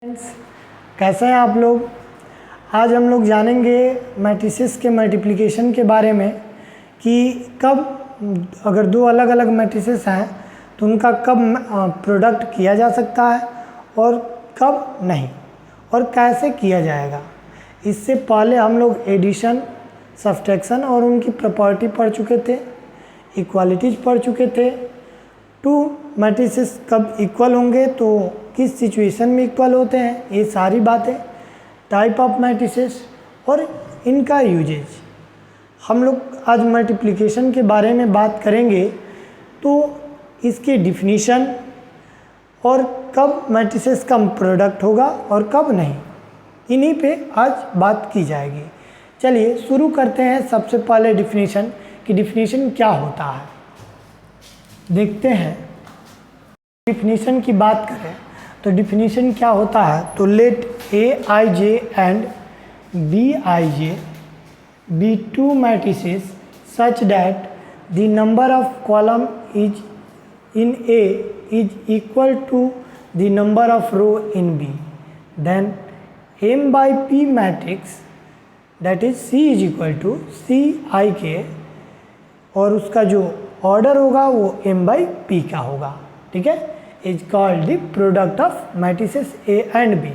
कैसे हैं आप लोग। आज हम लोग जानेंगे मैट्रिसेस के मल्टीप्लिकेशन के बारे में कि कब अगर दो अलग अलग मैट्रिसेस हैं तो उनका कब प्रोडक्ट किया जा सकता है और कब नहीं, और कैसे किया जाएगा। इससे पहले हम लोग एडिशन, सब्सट्रैक्शन और उनकी प्रॉपर्टी पढ़ चुके थे, इक्वालिटीज पढ़ चुके थे। टू मैट्रिसेस कब इक्वल होंगे, तो किस सिचुएशन में इक्वल होते हैं, ये सारी बातें, टाइप ऑफ मैट्रिसेस और इनका यूजेज। हम लोग आज मल्टीप्लिकेशन के बारे में बात करेंगे, तो इसकी डिफिनीशन और कब मैट्रिसेस का प्रोडक्ट होगा और कब नहीं, इन्हीं पे आज बात की जाएगी। चलिए शुरू करते हैं। सबसे पहले डिफिनीशन कि डिफिनीशन क्या होता है देखते हैं। डिफिनीशन की बात करें तो डिफिनीशन क्या होता है, तो let Aij and Bij be two matrices such that the number of column is in A is equal to the number of row in B, then M by P matrix that is C is equal to Cik, और उसका जो order होगा वो M by P का होगा, ठीक है। Is called the product of matrices A and B।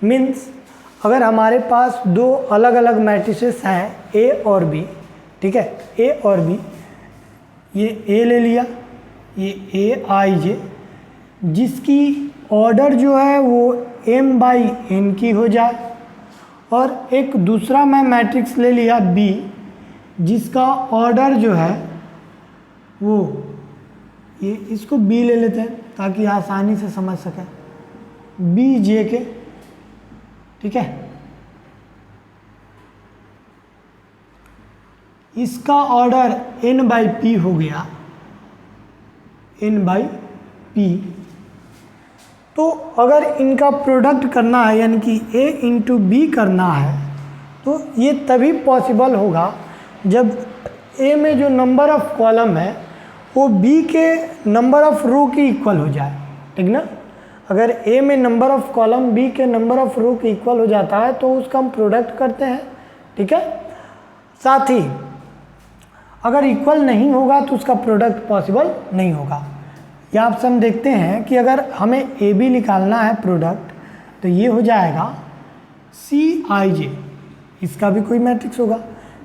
Means अगर हमारे पास दो अलग अलग मैट्रिसेस हैं A और B, ठीक है, A और B, ये A ले लिया, ये Aij, जिसकी ऑर्डर जो है वो M by N की हो जाए, और एक दूसरा मैं मैट्रिक्स ले लिया B, जिसका ऑर्डर जो है वो ये, इसको B ले लेते हैं ताकि आसानी से समझ सकें, Bj के, ठीक है। इसका ऑर्डर N by P हो गया, N by P। तो अगर इनका प्रोडक्ट करना है यानी कि A इंटू B करना है, तो ये तभी पॉसिबल होगा जब A में जो नंबर ऑफ कॉलम है वो B के नंबर ऑफ रो की इक्वल हो जाए, ठीक ना। अगर A में नंबर ऑफ कॉलम B के नंबर ऑफ रो के इक्वल हो जाता है तो उसका हम प्रोडक्ट करते हैं, ठीक है। साथ ही अगर इक्वल नहीं होगा तो उसका प्रोडक्ट पॉसिबल नहीं होगा। या आप सब देखते हैं कि अगर हमें AB निकालना है प्रोडक्ट, तो ये हो जाएगा Cij, इसका भी कोई मैट्रिक्स होगा,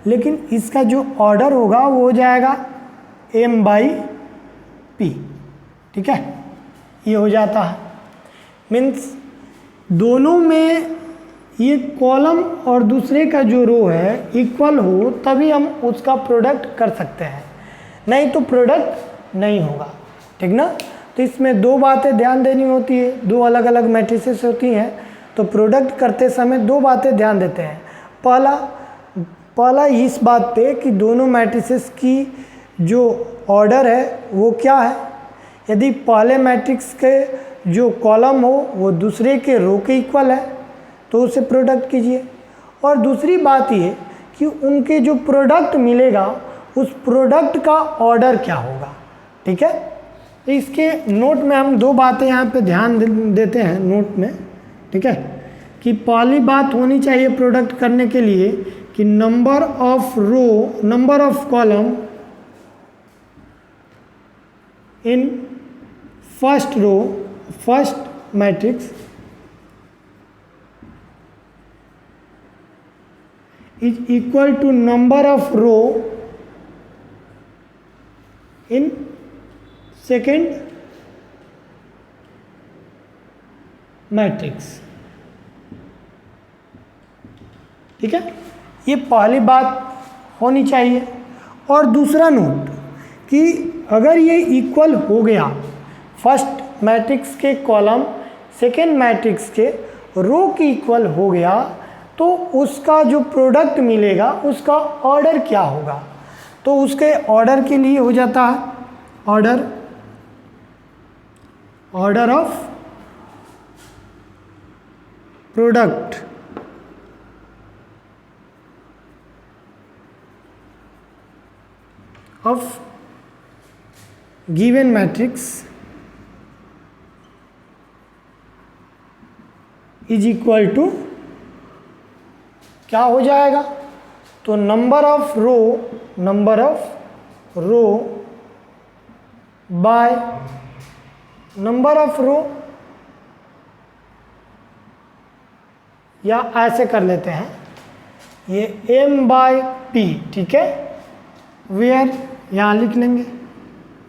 लेकिन इसका जो ऑर्डर होगा वो हो जाएगा M by P, ठीक है। ये हो जाता है, मीन्स दोनों में ये कॉलम और दूसरे का जो रो है इक्वल हो तभी हम उसका प्रोडक्ट कर सकते हैं, नहीं तो प्रोडक्ट नहीं होगा, ठीक ना। तो इसमें दो बातें ध्यान देनी होती है, दो अलग अलग मैट्रिसेस होती हैं, तो प्रोडक्ट करते समय दो बातें ध्यान देते हैं। पहला इस बात पे कि दोनों मैट्रिसेस की जो ऑर्डर है वो क्या है। यदि पहले मैट्रिक्स के जो कॉलम हो वो दूसरे के रो के इक्वल है तो उसे प्रोडक्ट कीजिए। और दूसरी बात ये कि उनके जो प्रोडक्ट मिलेगा उस प्रोडक्ट का ऑर्डर क्या होगा, ठीक है। तो इसके नोट में हम दो बातें यहाँ पे ध्यान देते हैं नोट में, ठीक है, कि पहली बात होनी चाहिए प्रोडक्ट करने के लिए कि number of row, number of column in first row, first matrix is equal to number of row in second matrix, ठीक है। ये पहली बात होनी चाहिए। और दूसरा नोट कि अगर ये इक्वल हो गया, फर्स्ट मैट्रिक्स के कॉलम सेकेंड मैट्रिक्स के रो की इक्वल हो गया, तो उसका जो प्रोडक्ट मिलेगा उसका ऑर्डर क्या होगा। तो उसके ऑर्डर के लिए हो जाता है order of product of given matrix is equal to क्या हो जाएगा, तो number of row by number of row, या ऐसे कर लेते हैं ये m बाय p, ठीक है, वेयर यहाँ लिख लेंगे,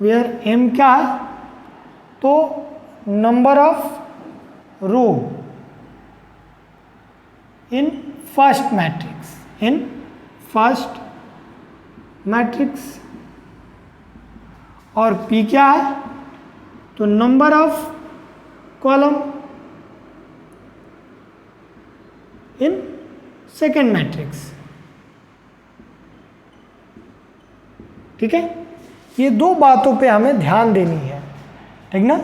वेयर m क्या है, तो number of row in first matrix, और p क्या है, तो number of column in second matrix, ठीक है। ये दो बातों पे हमें ध्यान देनी है, ठीक ना।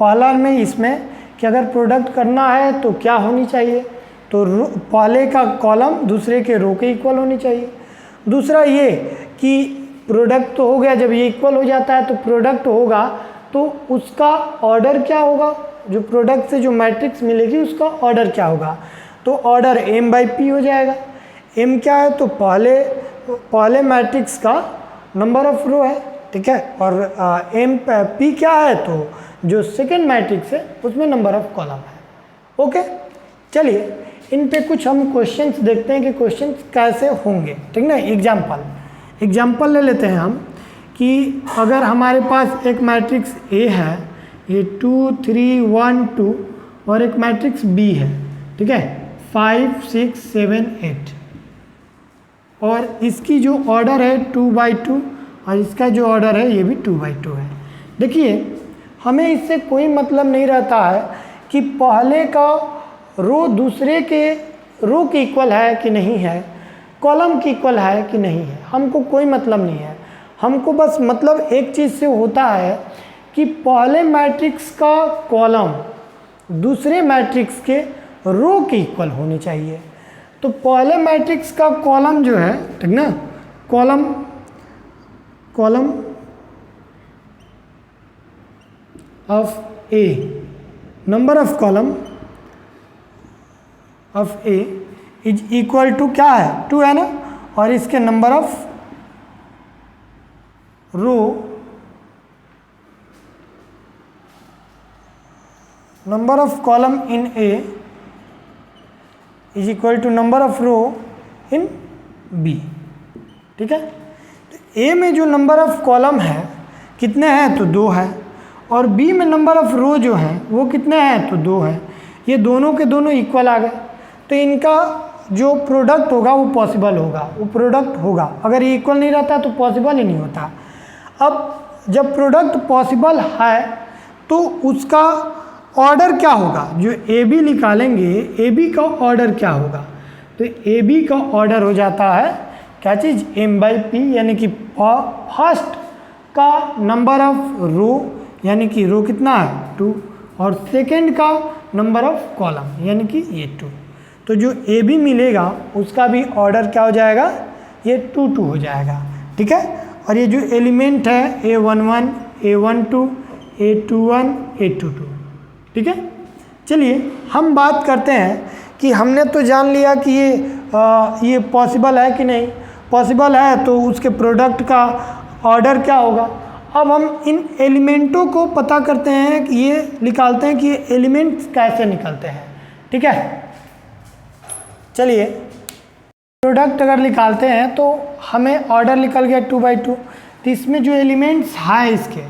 पहला में इसमें कि अगर प्रोडक्ट करना है तो क्या होनी चाहिए, तो पहले का कॉलम दूसरे के रो के इक्वल होनी चाहिए। दूसरा ये कि प्रोडक्ट तो हो गया, जब ये इक्वल हो जाता है तो प्रोडक्ट होगा तो उसका ऑर्डर क्या होगा, जो प्रोडक्ट से जो मैट्रिक्स मिलेगी उसका ऑर्डर क्या होगा, तो ऑर्डर m बाई p हो जाएगा। m क्या है, तो पहले मैट्रिक्स का नंबर ऑफ रो है, ठीक है, और p क्या है, तो जो सेकेंड मैट्रिक्स है उसमें नंबर ऑफ कॉलम है। ओके, चलिए इन पे कुछ हम क्वेश्चंस देखते हैं कि क्वेश्चंस कैसे होंगे, ठीक ना। एग्जाम्पल ले लेते हैं हम कि अगर हमारे पास एक मैट्रिक्स A है, ये 2 3 1 2, और एक मैट्रिक्स B है, ठीक है, 5 6 7 8, और इसकी जो ऑर्डर है 2 बाई 2, और इसका जो ऑर्डर है ये भी 2 बाई 2 है। देखिए हमें इससे कोई मतलब नहीं रहता है कि पहले का रो दूसरे के रो के इक्वल है कि नहीं है, कॉलम की इक्वल है कि नहीं है, हमको कोई मतलब नहीं है। हमको बस मतलब एक चीज़ से होता है कि पहले मैट्रिक्स का कॉलम दूसरे मैट्रिक्स के रो के इक्वल होनी चाहिए। तो पहले मैट्रिक्स का कॉलम जो है, ठीक ना, column of A, number of column of A is equal to क्या है, 2 है ना, और इसके number of row number of column in A is equal to number of row in B, ठीक है। तो ए में जो नंबर ऑफ कॉलम है कितने हैं, तो 2 है, और बी में नंबर ऑफ रो जो है वो कितने हैं, तो 2 है। ये दोनों के दोनों इक्वल आ गए, तो इनका जो प्रोडक्ट होगा वो पॉसिबल होगा, वो प्रोडक्ट होगा। अगर ये इक्वल नहीं रहता तो पॉसिबल ही नहीं होता। अब जब प्रोडक्ट पॉसिबल है तो उसका ऑर्डर क्या होगा, जो ए बी निकालेंगे ए बी का ऑर्डर क्या होगा, तो ए बी का ऑर्डर हो जाता है क्या चीज़, m बाई पी, यानी कि फर्स्ट का नंबर ऑफ रो, यानी कि रो कितना है 2, और सेकेंड का नंबर ऑफ कॉलम यानी कि ये 2। तो जो ए बी मिलेगा उसका भी ऑर्डर क्या हो जाएगा, ये 2 2 हो जाएगा, ठीक है। और ये जो एलिमेंट है A11 A12 A21 A22, ठीक है। चलिए हम बात करते हैं कि हमने तो जान लिया कि ये पॉसिबल है कि नहीं, पॉसिबल है तो उसके प्रोडक्ट का ऑर्डर क्या होगा। अब हम इन एलिमेंटों को पता करते हैं कि ये निकालते हैं कि ये एलिमेंट्स कैसे निकलते हैं, ठीक है। चलिए प्रोडक्ट अगर निकालते हैं तो हमें ऑर्डर निकल गया 2 बाई 2, तो इसमें जो एलिमेंट्स हैं इसके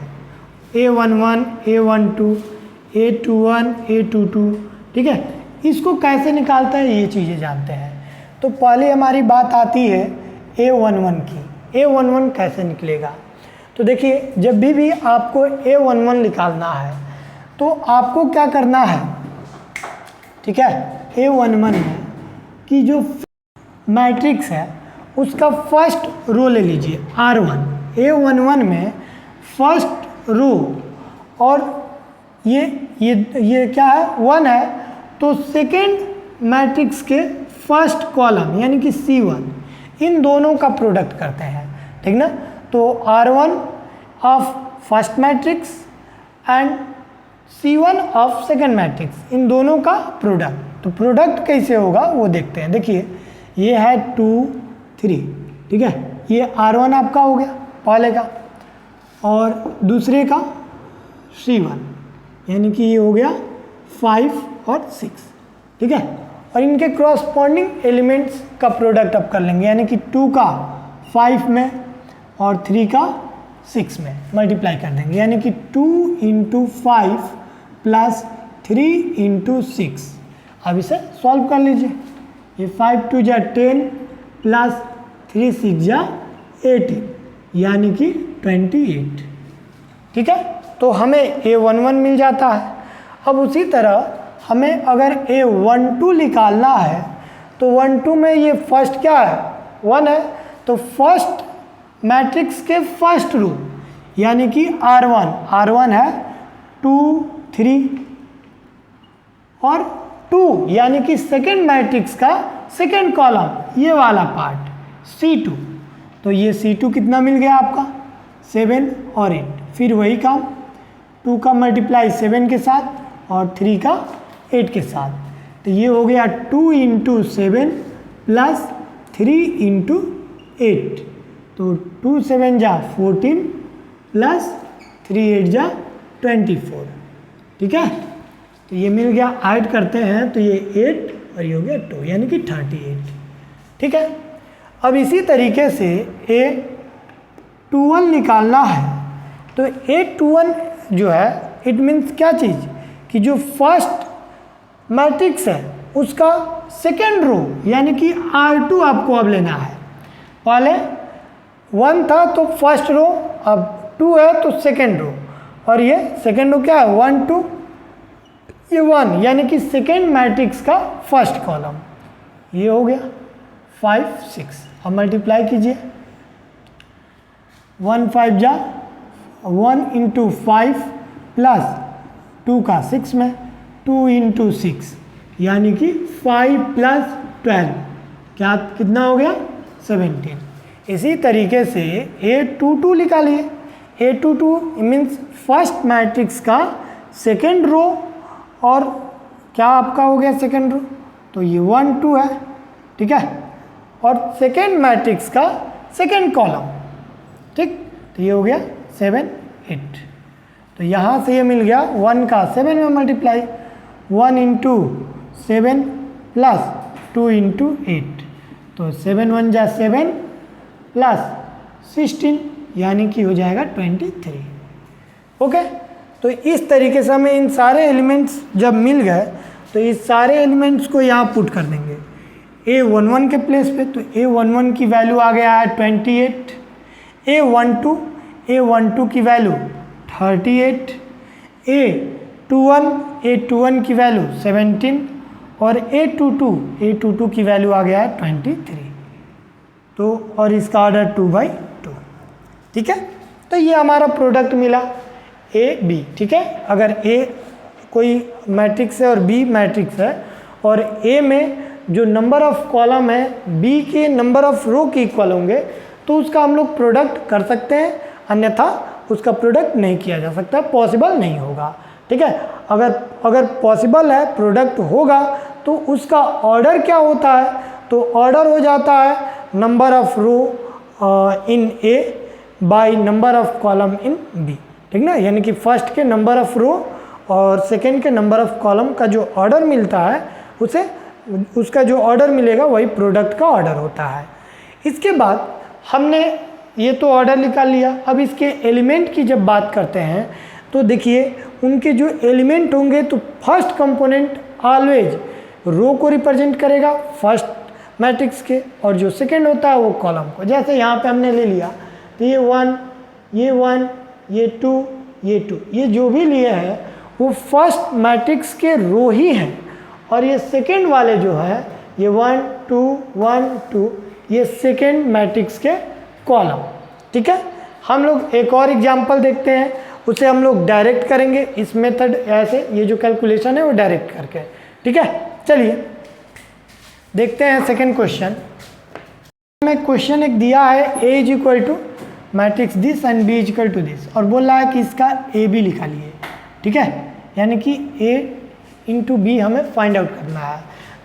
A11 A12 A21 A22, ठीक है, इसको कैसे निकालता है ये चीज़ें जानते हैं। तो पहले हमारी बात आती है A11 की। A11 कैसे निकलेगा, तो देखिए जब भी आपको A11 निकालना है तो आपको क्या करना है, ठीक है। A11 में कि जो मैट्रिक्स है उसका फर्स्ट रो ले लीजिए R1, A11 में फर्स्ट रो, और ये क्या है 1 है, तो सेकेंड मैट्रिक्स के फर्स्ट कॉलम यानी कि C1, इन दोनों का प्रोडक्ट करते हैं, ठीक ना। तो R1 of first matrix and C1 of second matrix, इन दोनों का प्रोडक्ट, तो प्रोडक्ट कैसे होगा वो देखते हैं। देखिए ये है 2 3, ठीक है, ये R1 आपका हो गया पहले का, और दूसरे का C1, यानी कि ये हो गया 5 और 6, ठीक है। और इनके क्रॉसपॉन्डिंग एलिमेंट्स का प्रोडक्ट अब कर लेंगे, यानी कि 2 का 5 में और 3 का 6 में मल्टीप्लाई कर देंगे, यानी कि 2 × 5 प्लस 3 × 6। अब इसे सॉल्व कर लीजिए। ये 5 2 जा 10 प्लस 3 6 जा 18, यानी कि 28, ठीक है। तो हमें A11 मिल जाता है। अब उसी तरह हमें अगर A12 निकालना है तो 1 2 में ये फर्स्ट क्या है 1 है, तो फर्स्ट मैट्रिक्स के फर्स्ट रो यानी कि R1 है 2 3 और 2 यानी कि सेकेंड मैट्रिक्स का सेकेंड कॉलम ये वाला पार्ट C2, तो ये C2 कितना मिल गया आपका 7 और 8। फिर वही काम 2 का मल्टीप्लाई 7 के साथ और 3 का 8 के साथ, तो ये हो गया 2 × 7 प्लस 3 × 8, तो 2 7 जा 14 प्लस 3 8 जा 24, ठीक है। तो ये मिल गया, ऐड करते हैं तो ये 8 और ये हो गया 2, यानी कि 38, ठीक है। अब इसी तरीके से A21 निकालना है, तो A21 जो है इट मीन्स क्या चीज़ कि जो फर्स्ट मैट्रिक्स है उसका सेकेंड रो यानी कि R2 आपको अब लेना है। पहले 1 था तो फर्स्ट रो, अब 2 है तो सेकेंड रो, और ये सेकेंड रो क्या है 1 2, ये 1 यानी कि सेकेंड मैट्रिक्स का फर्स्ट कॉलम, ये हो गया 5 6। अब मल्टीप्लाई कीजिए 1 5 जा 1 × 5 प्लस 2 का 6 में 2 × 6 यानी कि 5 प्लस 12 क्या कितना हो गया 17। इसी तरीके से A22 निकालिए। A22 मीन्स फर्स्ट मैट्रिक्स का सेकेंड रो, और क्या आपका हो गया सेकेंड रो, तो ये 1 2 है, ठीक है, और सेकेंड मैट्रिक्स का सेकेंड कॉलम, ठीक, तो ये हो गया 7 8। तो यहाँ से ये मिल गया 1 का 7 में मल्टीप्लाई 1 × 7 प्लस 2 × 8, तो 7 1 जा 7 प्लस 16 यानी कि हो जाएगा 23, ओके। तो इस तरीके से हमें इन सारे एलिमेंट्स जब मिल गए तो इस सारे एलिमेंट्स को यहाँ पुट कर देंगे A11 के प्लेस पे, तो A11 की वैल्यू आ गया है 28, A12 की वैल्यू 38, A21 की वैल्यू 17 और A22 की वैल्यू आ गया है 23, तो और इसका ऑर्डर 2/2, ठीक है। तो ये हमारा प्रोडक्ट मिला A B, ठीक है। अगर A कोई मैट्रिक्स है और B मैट्रिक्स है और A में जो नंबर ऑफ कॉलम है B के नंबर ऑफ रो के इक्वल होंगे तो उसका हम लोग प्रोडक्ट कर सकते हैं, अन्यथा उसका प्रोडक्ट नहीं किया जा सकता, पॉसिबल नहीं होगा, ठीक है। अगर पॉसिबल है प्रोडक्ट होगा तो उसका ऑर्डर क्या होता है, तो ऑर्डर हो जाता है number of row in A by number of column in B, ठीक ना, यानी कि फर्स्ट के नंबर ऑफ रो और सेकंड के नंबर ऑफ कॉलम का जो ऑर्डर मिलता है उसे उसका जो ऑर्डर मिलेगा वही प्रोडक्ट का ऑर्डर होता है। इसके बाद हमने ये तो ऑर्डर निकाल लिया। अब इसके एलिमेंट की जब बात करते हैं तो देखिए उनके जो एलिमेंट होंगे तो फर्स्ट कंपोनेंट ऑलवेज रो को रिप्रेजेंट करेगा फर्स्ट मैट्रिक्स के, और जो सेकंड होता है वो कॉलम को। जैसे यहाँ पे हमने ले लिया तो ये 1 ये 2 ये 2, ये जो भी लिए हैं वो फर्स्ट मैट्रिक्स के रो ही हैं, और ये सेकेंड वाले जो है ये 1 2 1 2 ये सेकेंड मैट्रिक्स के कॉलम, ठीक है। हम लोग एक और एग्जांपल देखते हैं, उसे हम लोग डायरेक्ट करेंगे इस मेथड, ऐसे ये जो कैलकुलेशन है वो डायरेक्ट करके, ठीक है। चलिए देखते हैं सेकेंड क्वेश्चन में। क्वेश्चन एक दिया है A = matrix this and B = this, और बोल रहा है कि इसका AB निकालिए, ठीक है, यानी कि इंटू बी हमें फाइंड आउट करना है।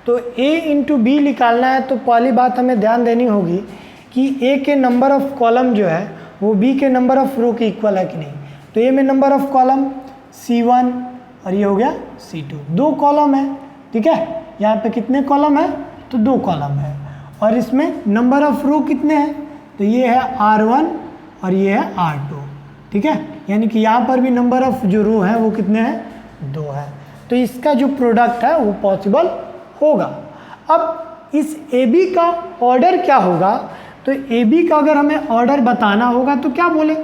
तो ए इंटू बी निकालना है तो पहली बात हमें ध्यान देनी होगी कि ए के नंबर ऑफ कॉलम जो है वो बी के नंबर ऑफ रो के इक्वल है कि नहीं। तो ए में नंबर ऑफ कॉलम C1 और ये हो गया C2, 2 कॉलम है, ठीक है। यहाँ पे कितने कॉलम है, तो 2 कॉलम है। और इसमें नंबर ऑफ रो कितने हैं, तो ये है R1 और ये है R2, ठीक है। यानी कि यहाँ पर भी नंबर ऑफ जो रो है वो कितने हैं, 2 है। तो इसका जो प्रोडक्ट है वो पॉसिबल होगा। अब इस AB का ऑर्डर क्या होगा, तो AB का अगर हमें ऑर्डर बताना होगा तो क्या बोले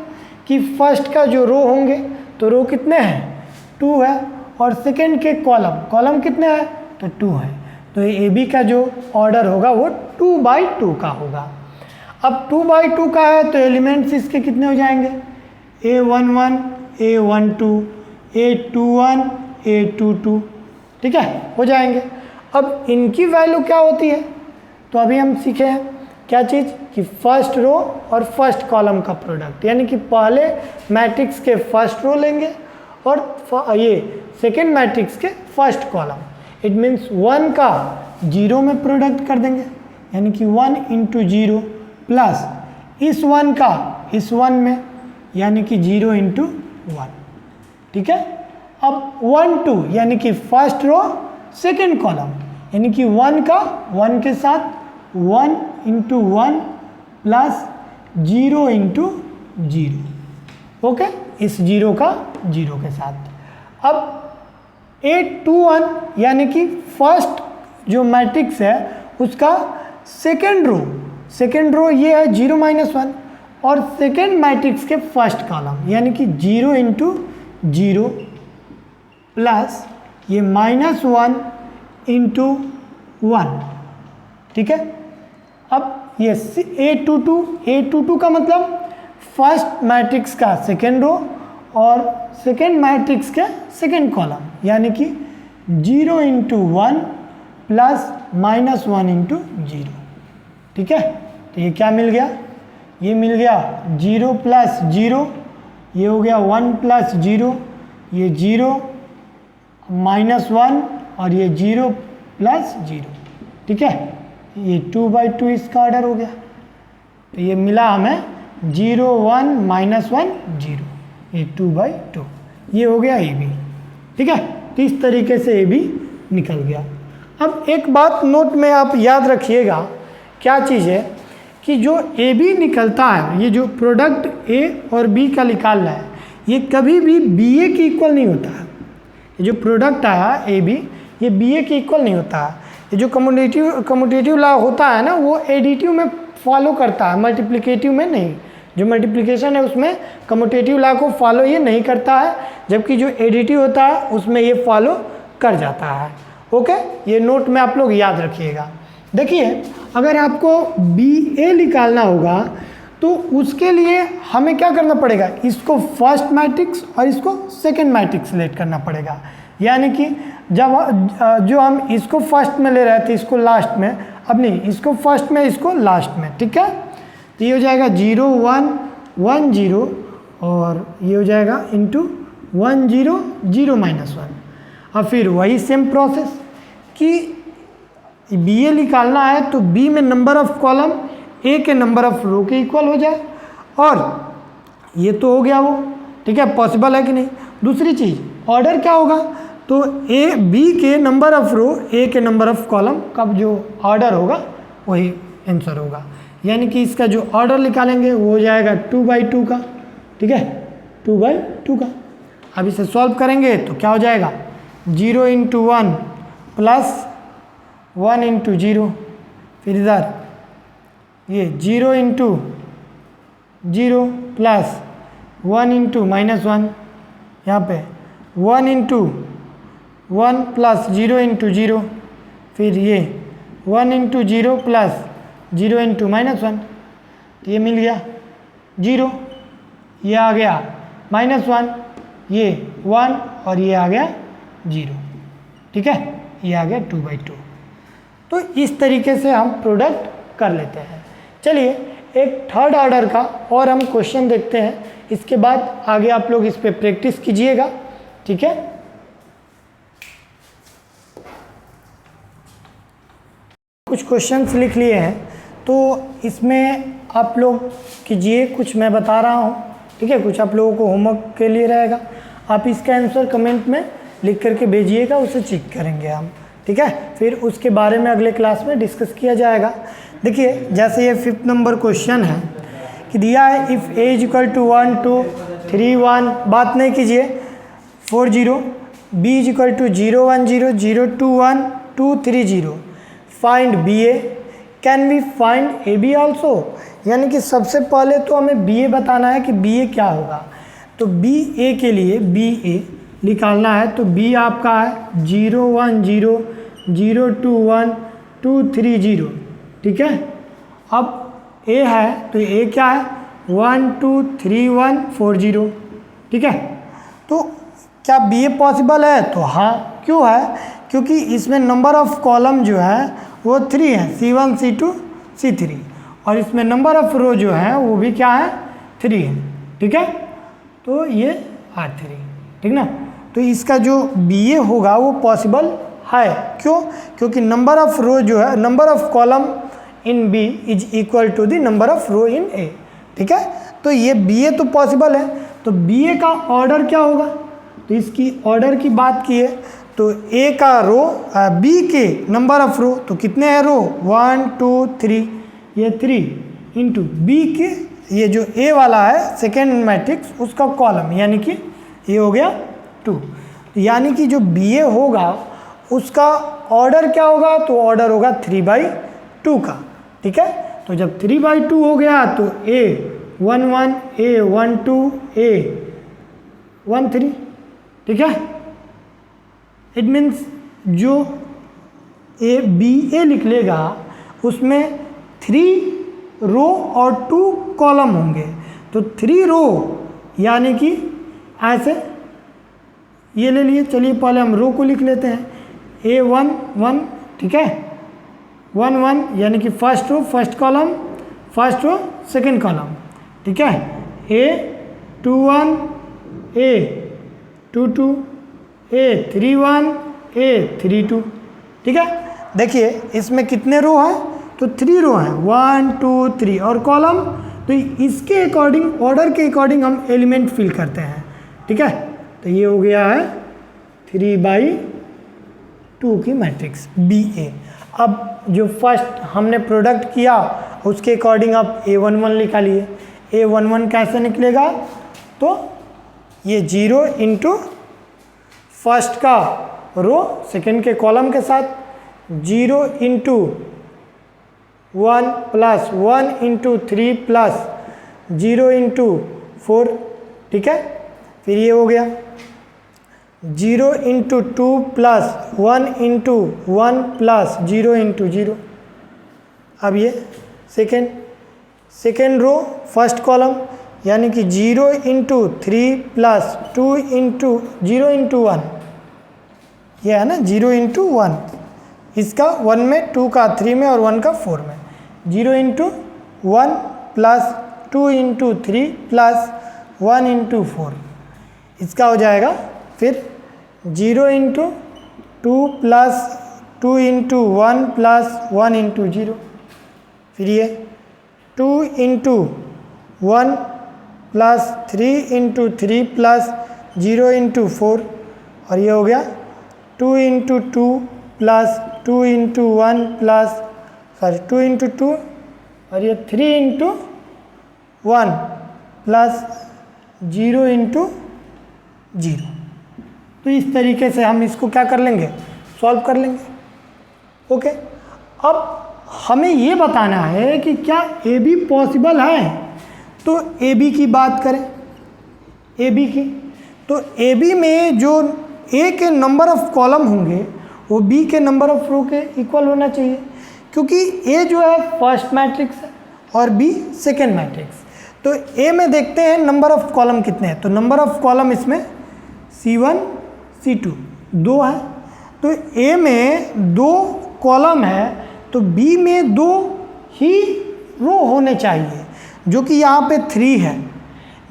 कि फर्स्ट का जो रो होंगे तो रो कितने हैं, 2 है। और सेकंड के कॉलम कितने हैं, तो 2 है। तो AB का जो ऑर्डर होगा वो 2/2 का होगा। अब 2/2 का है तो एलिमेंट्स इसके कितने हो जाएंगे, A11, A12, A21, A22, ठीक है, हो जाएंगे। अब इनकी वैल्यू क्या होती है, तो अभी हम सीखे हैं क्या चीज़ कि फर्स्ट रो और फर्स्ट कॉलम का प्रोडक्ट, यानी कि पहले मैट्रिक्स के फर्स्ट रो लेंगे और ये सेकेंड मैट्रिक्स के फर्स्ट कॉलम। इट मीन्स 1 का 0 में प्रोडक्ट कर देंगे, यानी कि 1 × 0 प्लस इस 1 का इस 1 में, यानी कि 0 × 1, ठीक है। अब 1 2 यानी कि फर्स्ट रो सेकेंड कॉलम, यानी कि 1 का 1 के साथ 1 × 1 प्लस 0 × 0, ओके, इस 0 का 0 के साथ। अब A21 यानी कि फर्स्ट जो मैट्रिक्स है उसका सेकेंड रो ये है 0 - 1 और सेकेंड मैट्रिक्स के फर्स्ट कॉलम, यानी कि 0 × 0 प्लस ये -1 × 1, ठीक है। अब ये A22 का मतलब फर्स्ट मैट्रिक्स का सेकेंड रो और सेकेंड मैट्रिक्स के सेकेंड कॉलम, यानी कि 0 × 1 प्लस -1 × 0, ठीक है। तो ये क्या मिल गया, ये मिल गया 0 + 0, ये हो गया 1 + 0, ये 0 -1 और ये 0 + 0, ठीक है। ये 2/2 इसका ऑर्डर हो गया। तो ये मिला हमें 0 1 -1 0, ये 2/2, ये हो गया AB, ठीक है। तो इस तरीके से AB निकल गया। अब एक बात नोट में आप याद रखिएगा, क्या चीज़ है कि जो AB निकलता है, ये जो प्रोडक्ट A और B का निकालना है, ये कभी भी BA के इक्वल नहीं होता है। ये जो प्रोडक्ट आया AB, ये BA के इक्वल नहीं होता है। ये जो कम्यूटेटिव लॉ होता है ना, वो एडिटिव में फॉलो करता है, मल्टीप्लिकेटिव में नहीं। जो मल्टीप्लिकेशन है उसमें कम्यूटेटिव लॉ को फॉलो ये नहीं करता है, जबकि जो एडिटिव होता है उसमें ये फॉलो कर जाता है, ओके। ये नोट में आप लोग याद रखिएगा। देखिए, अगर आपको BA निकालना होगा तो उसके लिए हमें क्या करना पड़ेगा, इसको फर्स्ट मैट्रिक्स और इसको सेकेंड मैट्रिक्स सेलेक्ट करना पड़ेगा। यानी कि जब जो हम इसको फर्स्ट में ले रहे थे इसको लास्ट में, अब नहीं, इसको फर्स्ट में इसको लास्ट में, ठीक है। तो ये हो जाएगा 0 1 1 0 और ये हो जाएगा इंटू 1 0 0 -1। और फिर वही सेम प्रोसेस कि BA निकालना है तो B में नंबर ऑफ कॉलम A के नंबर ऑफ रो के इक्वल हो जाए, और ये तो हो गया वो, ठीक है, पॉसिबल है कि नहीं। दूसरी चीज़ ऑर्डर क्या होगा, तो B के नंबर ऑफ रो A के नंबर ऑफ कॉलम का जो ऑर्डर होगा वही आंसर होगा। यानी कि इसका जो ऑर्डर निकालेंगे वो हो जाएगा 2/2 का, ठीक है, 2/2 का। अब इसे सॉल्व करेंगे तो क्या हो जाएगा, 0 × 1 प्लस 1 × 0, फिर इधर ये 0 × 0 प्लस 1 × -1, यहाँ पे 1 × 1 प्लस 0 × 0, फिर ये 1 × 0 प्लस 0 × -1, तो ये मिल गया 0, ये आ गया -1, ये 1 और ये आ गया 0, ठीक है, ये आ गया 2/2। तो इस तरीके से हम प्रोडक्ट कर लेते हैं। चलिए एक थर्ड ऑर्डर का और हम क्वेश्चन देखते हैं, इसके बाद आगे आप लोग इस पे प्रैक्टिस कीजिएगा, ठीक है। कुछ क्वेश्चंस लिख लिए हैं, तो इसमें आप लोग कीजिए, कुछ मैं बता रहा हूँ, ठीक है। कुछ आप लोगों को होमवर्क के लिए रहेगा, आप इसका आंसर कमेंट में लिख करके भेजिएगा, उसे चेक करेंगे हम, ठीक है। फिर उसके बारे में अगले क्लास में डिस्कस किया जाएगा। देखिए जैसे ये 5th नंबर क्वेश्चन है कि दिया है if A is equal to 1 2 3 1, बात नहीं कीजिए, 4 0, B is equal to 0 1 0 0 2 1 2 3 0, find B A, can we find A B also. यानी कि सबसे पहले तो हमें बी ए बताना है कि बी ए क्या होगा। तो बी ए के लिए बी ए निकालना है, तो बी आपका है 0 1 0 0 2 1 2 3 0, ठीक है। अब ए है तो ए क्या है 1 2 3 1 4 0, ठीक है। तो क्या बी ए पॉसिबल है? तो हाँ, क्यों है? क्योंकि इसमें नंबर ऑफ कॉलम जो है वो 3 है, C1 C2 C3, और इसमें नंबर ऑफ रो जो है वो भी क्या है 3 है, ठीक है। तो ये R3, ठीक ना। तो इसका जो बी ए होगा वो पॉसिबल है, क्यों? क्योंकि नंबर ऑफ रो जो है, number of column in B is equal to the number of row in A, ठीक है। तो ये बी ए तो पॉसिबल है। तो बी ए का ऑर्डर क्या होगा? तो इसकी ऑर्डर की बात की है तो ए का रो, बी के नंबर ऑफ रो, तो कितने हैं रो 1 2 3, ये 3 इंटू बी के ये जो ए वाला है सेकेंड मैट्रिक्स उसका कॉलम, यानी कि ये हो गया 2। यानी कि जो बी ए होगा उसका ऑर्डर क्या होगा? तो ऑर्डर होगा 3/2 का, ठीक है। तो जब 3/2 हो गया तो ए 1 1 ए 1 2 ए 1 3, ठीक है। इट मीन्स जो ए बी ए लिख लेगा उसमें 3 रो और 2 कॉलम होंगे। तो 3 रो यानी कि ऐसे ये ले लिए, चलिए पहले हम रो को लिख लेते हैं, A1 1, ठीक है, 1 1 यानी कि first row first column, first row second column, ठीक है। A2 1 A2 2 A3 1 A3 2, ठीक है। देखिए इसमें कितने रो हैं? तो 3 रो हैं, 1 2 3, और कॉलम तो इसके अकॉर्डिंग, ऑर्डर के अकॉर्डिंग हम एलिमेंट फिल करते हैं, ठीक है। तो ये हो गया है 3/2 की मैट्रिक्स बी ए। अब जो फर्स्ट हमने प्रोडक्ट किया उसके अकॉर्डिंग आप A11 निकालिए। A11 कैसे निकलेगा? तो ये 0 इंटू फर्स्ट का रो सेकेंड के कॉलम के साथ, 0 into 1 plus 1 into 3 plus 0 into 4, ठीक है। फिर ये हो गया 0 into 2 plus 1 into 1 plus 0 into 0। अब ये सेकेंड रो फर्स्ट कॉलम, यानी कि 0 इंटू 3 प्लस 2 इंटू 0 इंटू 1, ये है ना 0 इंटू 1, इसका 1 में, 2 का 3 में और 1 का 4 में, 0 into 1 plus 2 into 3 plus 1 into 4, इसका हो जाएगा फिर 0 into 2 plus 2 into 1 plus 1 into 0, फिर ये 2 into 1 plus 3 into 3 plus 0 into 4, और ये हो गया 2 into 2 plus 2 into 1 plus 2 into 2, और ये 3 इंटू 1 प्लस 0 इंटू 0। तो इस तरीके से हम इसको क्या कर लेंगे? सॉल्व कर लेंगे, ओके। अब हमें ये बताना है कि क्या ए बी पॉसिबल है। तो ए बी की बात करें, ए बी की, तो ए बी में जो ए के नंबर ऑफ कॉलम होंगे वो बी के नंबर ऑफ रो के इक्वल होना चाहिए, क्योंकि ए जो है फर्स्ट मैट्रिक्स है और बी सेकेंड मैट्रिक्स। तो ए में देखते हैं नंबर ऑफ कॉलम कितने हैं। तो नंबर ऑफ कॉलम इसमें C1 C2 2 है, तो ए में 2 कॉलम है तो बी में 2 ही रो होने चाहिए, जो कि यहाँ पे 3 है,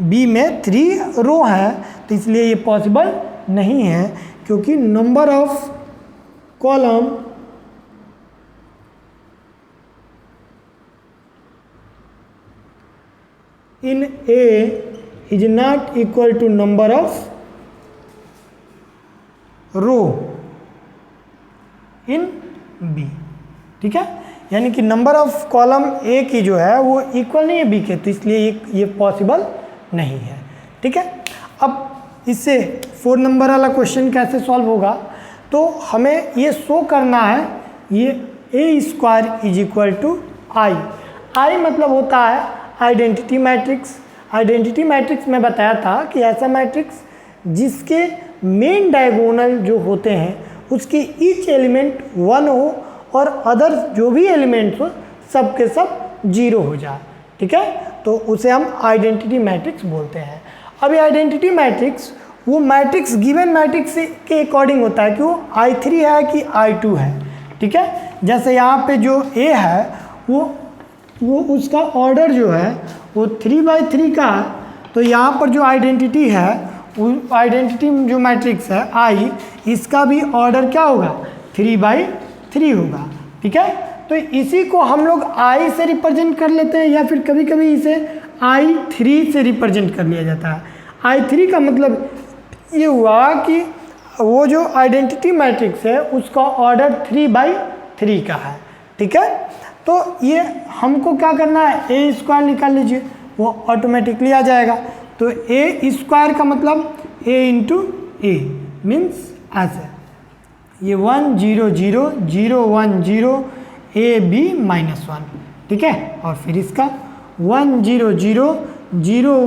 बी में 3 रो है, तो इसलिए ये पॉसिबल नहीं है, क्योंकि number of column in A is not equal to number of row in B. ठीक है, यानी कि नंबर ऑफ कॉलम ए की जो है वो इक्वल नहीं है बी के, तो इसलिए ये पॉसिबल नहीं है। ठीक है, अब इससे 4 नंबर वाला क्वेश्चन कैसे सॉल्व होगा, तो हमें ये शो करना है ये ए स्क्वायर इज इक्वल टू आई। आई मतलब होता है आइडेंटिटी मैट्रिक्स। आइडेंटिटी मैट्रिक्स में बताया था कि ऐसा मैट्रिक्स जिसके मेन डायगोनल जो होते हैं उसकी ईच एलिमेंट 1 हो और अदर जो भी एलिमेंट्स हो सब के सब 0 हो जाए। ठीक है, तो उसे हम आइडेंटिटी मैट्रिक्स बोलते हैं। अब ये आइडेंटिटी मैट्रिक्स वो मैट्रिक्स गिवन मैट्रिक्स के अकॉर्डिंग होता है कि वो I3 है कि I2 है। ठीक है, जैसे यहाँ पे जो A है वो उसका ऑर्डर जो है वो 3/3 का है, तो यहाँ पर जो आइडेंटिटी है वो आइडेंटिटी जो मैट्रिक्स है I, इसका भी ऑर्डर क्या होगा 3/3 होगा। ठीक है, तो इसी को हम लोग I से रिप्रेजेंट कर लेते हैं या फिर कभी कभी इसे I3 से रिप्रेजेंट कर लिया जाता है। I3 का मतलब ये हुआ कि वो जो आइडेंटिटी मैट्रिक्स है उसका ऑर्डर 3/3 का है। ठीक है, तो ये हमको क्या करना है, ए स्क्वायर निकाल लीजिए, वो ऑटोमेटिकली आ जाएगा। तो ए स्क्वायर का मतलब ए इंटू ए मीन्स ऐसे ये 1 0 0 0 1 0 ए बी -1। ठीक है, और फिर इसका 1 0 0 0 1